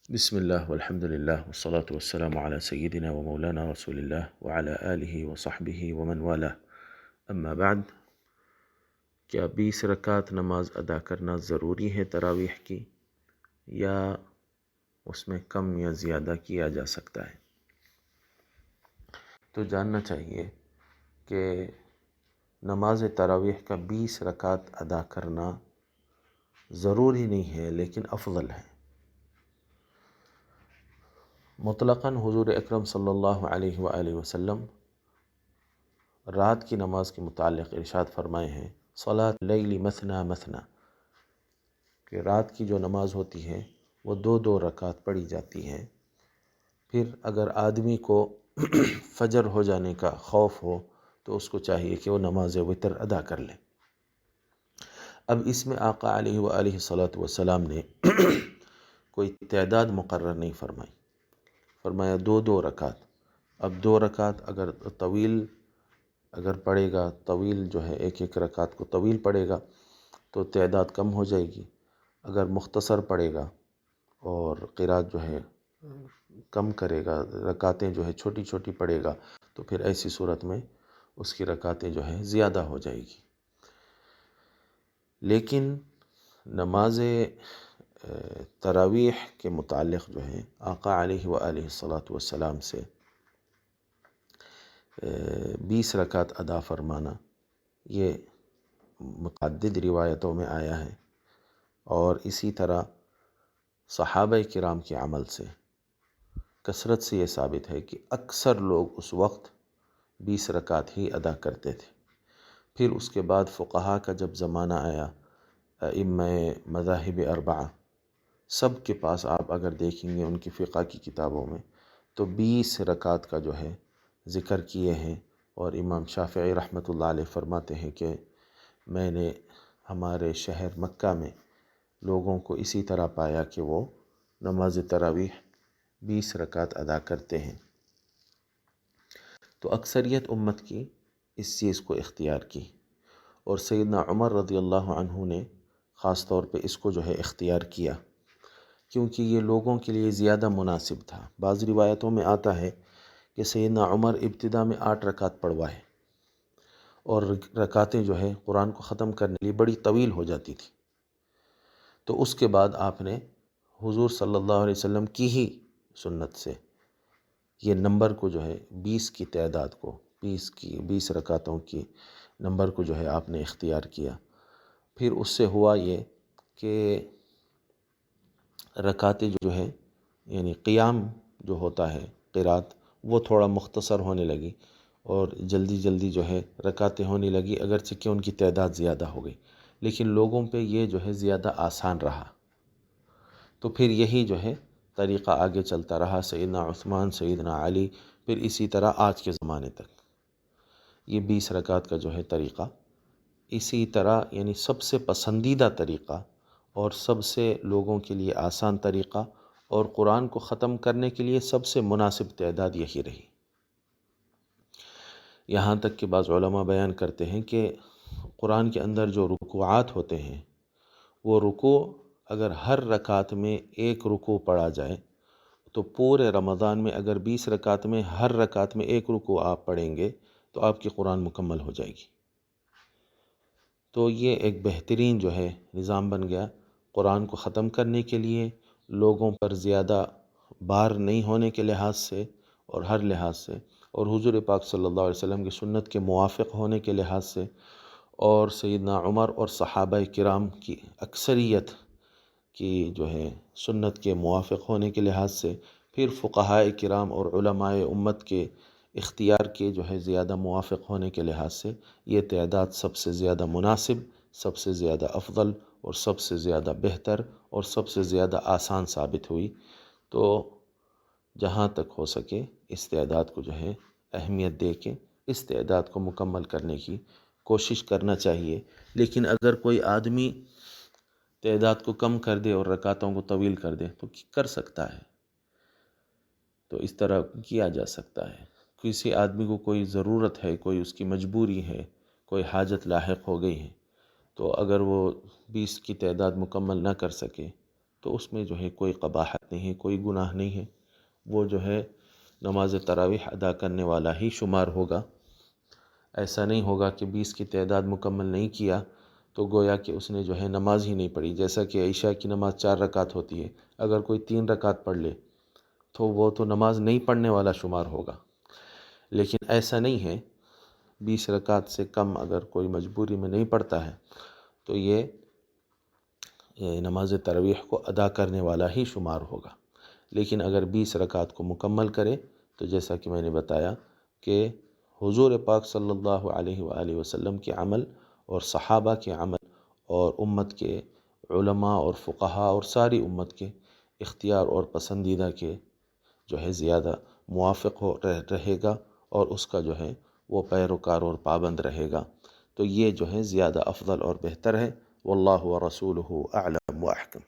بسم اللہ والحمد للہ والصلاة والسلام علی سیدنا و مولانا رسول اللہ وعلی آلہ وصحبہ ومن والہ اما بعد۔ کیا 20 رکعت نماز ادا کرنا ضروری ہے تراویح کی، یا اس میں کم یا زیادہ کیا جا سکتا ہے؟ تو جاننا چاہیے کہ نماز تراویح کا 20 رکعت ادا کرنا ضروری نہیں ہے، لیکن افضل ہے۔ مطلقاً حضور اکرم صلی اللہ علیہ وآلہ وسلم رات کی نماز کے متعلق ارشاد فرمائے ہیں، صلاۃ اللیل مثنی مثنی، کہ رات کی جو نماز ہوتی ہے وہ 2 رکعت پڑھی جاتی ہے۔ پھر اگر آدمی کو فجر ہو جانے کا خوف ہو تو اس کو چاہیے کہ وہ نماز وتر ادا کر لے۔ اب اس میں آقا علیہ وآلہ وسلم نے کوئی تعداد مقرر نہیں فرمائی، فرمایا 2 رکعت۔ اب 2 رکعت اگر پڑھے گا طویل، جو ہے ایک رکعت کو طویل پڑھے گا تو تعداد کم ہو جائے گی۔ اگر مختصر پڑھے گا اور قرات جو ہے کم کرے گا، رکعتیں جو ہے چھوٹی چھوٹی پڑھے گا، تو پھر ایسی صورت میں اس کی رکعتیں جو ہے زیادہ ہو جائے گی۔ لیکن نماز تراویح کے متعلق جو ہے آقا علیہ وآلہ والسلام سے 20 رکعت ادا فرمانا یہ متعدد روایتوں میں آیا ہے، اور اسی طرح صحابہ کرام کے عمل سے کثرت سے یہ ثابت ہے کہ اکثر لوگ اس وقت 20 رکعت ہی ادا کرتے تھے۔ پھر اس کے بعد فقہا کا جب زمانہ آیا، ائمہ مذاہب اربعہ سب کے پاس آپ اگر دیکھیں گے ان کی فقہ کی کتابوں میں تو 20 رکعت کا جو ہے ذکر کیے ہیں، اور امام شافعی رحمۃ اللہ علیہ فرماتے ہیں کہ میں نے ہمارے شہر مکہ میں لوگوں کو اسی طرح پایا کہ وہ نماز تراویح 20 رکعت ادا کرتے ہیں۔ تو اکثریت امت کی اس چیز کو اختیار کی، اور سیدنا عمر رضی اللہ عنہ نے خاص طور پہ اس کو جو ہے اختیار کیا، کیونکہ یہ لوگوں کے لیے زیادہ مناسب تھا۔ بعض روایتوں میں آتا ہے کہ سیدنا عمر ابتدا میں 8 رکعت پڑھوائے، اور رکعتیں جو ہے قرآن کو ختم کرنے کے لیے بڑی طویل ہو جاتی تھی، تو اس کے بعد آپ نے حضور صلی اللہ علیہ وسلم کی ہی سنت سے یہ نمبر کو جو ہے 20 کی تعداد کو 20 رکعتوں کی نمبر کو جو ہے آپ نے اختیار کیا۔ پھر اس سے ہوا یہ کہ رکعتیں جو ہے یعنی قیام جو ہوتا ہے قرات، وہ تھوڑا مختصر ہونے لگی، اور جلدی جلدی جو ہے رکعتیں ہونے لگی، اگرچہ کہ ان کی تعداد زیادہ ہو گئی، لیکن لوگوں پہ یہ جو ہے زیادہ آسان رہا۔ تو پھر یہی جو ہے طریقہ آگے چلتا رہا، سیدنا عثمان، سیدنا علی، پھر اسی طرح آج کے زمانے تک یہ 20 رکعت کا جو ہے طریقہ اسی طرح، یعنی سب سے پسندیدہ طریقہ اور سب سے لوگوں کے لیے آسان طریقہ، اور قرآن کو ختم کرنے کے لیے سب سے مناسب تعداد یہی رہی۔ یہاں تک کہ بعض علماء بیان کرتے ہیں کہ قرآن کے اندر جو رکوعات ہوتے ہیں، وہ رکوع اگر ہر رکعت میں ایک رکوع پڑھا جائے تو پورے رمضان میں اگر 20 رکعت میں ہر رکعت میں ایک رکوع آپ پڑھیں گے تو آپ کی قرآن مکمل ہو جائے گی۔ تو یہ ایک بہترین جو ہے نظام بن گیا قرآن کو ختم کرنے کے لیے، لوگوں پر زیادہ بار نہیں ہونے کے لحاظ سے اور ہر لحاظ سے، اور حضور پاک صلی اللہ علیہ وسلم کی سنت کے موافق ہونے کے لحاظ سے، اور سیدنا عمر اور صحابہ کرام کی اکثریت کی جو ہے سنت کے موافق ہونے کے لحاظ سے، پھر فقہاء کرام اور علماء امت کے اختیار کے جو ہے زیادہ موافق ہونے کے لحاظ سے یہ تعداد سب سے زیادہ مناسب، سب سے زیادہ افضل، اور سب سے زیادہ بہتر، اور سب سے زیادہ آسان ثابت ہوئی۔ تو جہاں تک ہو سکے اس تعداد کو جو ہے اہمیت دے کے اس تعداد کو مکمل کرنے کی کوشش کرنا چاہیے۔ لیکن اگر کوئی آدمی تعداد کو کم کر دے اور رکعتوں کو طویل کر دے تو کر سکتا ہے، تو اس طرح کیا جا سکتا ہے۔ کسی آدمی کو کوئی ضرورت ہے، کوئی اس کی مجبوری ہے، کوئی حاجت لاحق ہو گئی ہے، تو اگر وہ 20 کی تعداد مکمل نہ کر سکے تو اس میں جو ہے کوئی قباحت نہیں ہے، کوئی گناہ نہیں ہے، وہ جو ہے نماز تراویح ادا کرنے والا ہی شمار ہوگا۔ ایسا نہیں ہوگا کہ 20 کی تعداد مکمل نہیں کیا تو گویا کہ اس نے جو ہے نماز ہی نہیں پڑھی، جیسا کہ عشاء کی نماز 4 رکعت ہوتی ہے، اگر کوئی 3 رکعت پڑھ لے تو وہ تو نماز نہیں پڑھنے والا شمار ہوگا۔ لیکن ایسا نہیں ہے، 20 رکعت سے کم اگر کوئی مجبوری میں نہیں پڑھتا ہے تو یہ نماز تراویح کو ادا کرنے والا ہی شمار ہوگا۔ لیکن اگر 20 رکعت کو مکمل کرے تو جیسا کہ میں نے بتایا کہ حضور پاک صلی اللہ علیہ وآلہ وسلم کے عمل اور صحابہ کے عمل اور امت کے علماء اور فقہاء اور ساری امت کے اختیار اور پسندیدہ کے جو ہے زیادہ موافق رہے گا، اور اس کا جو ہے وہ پیروکار اور پابند رہے گا، تو یہ جو ہے زیادہ افضل اور بہتر ہے۔ واللہ ورسولہ اعلم واحکم۔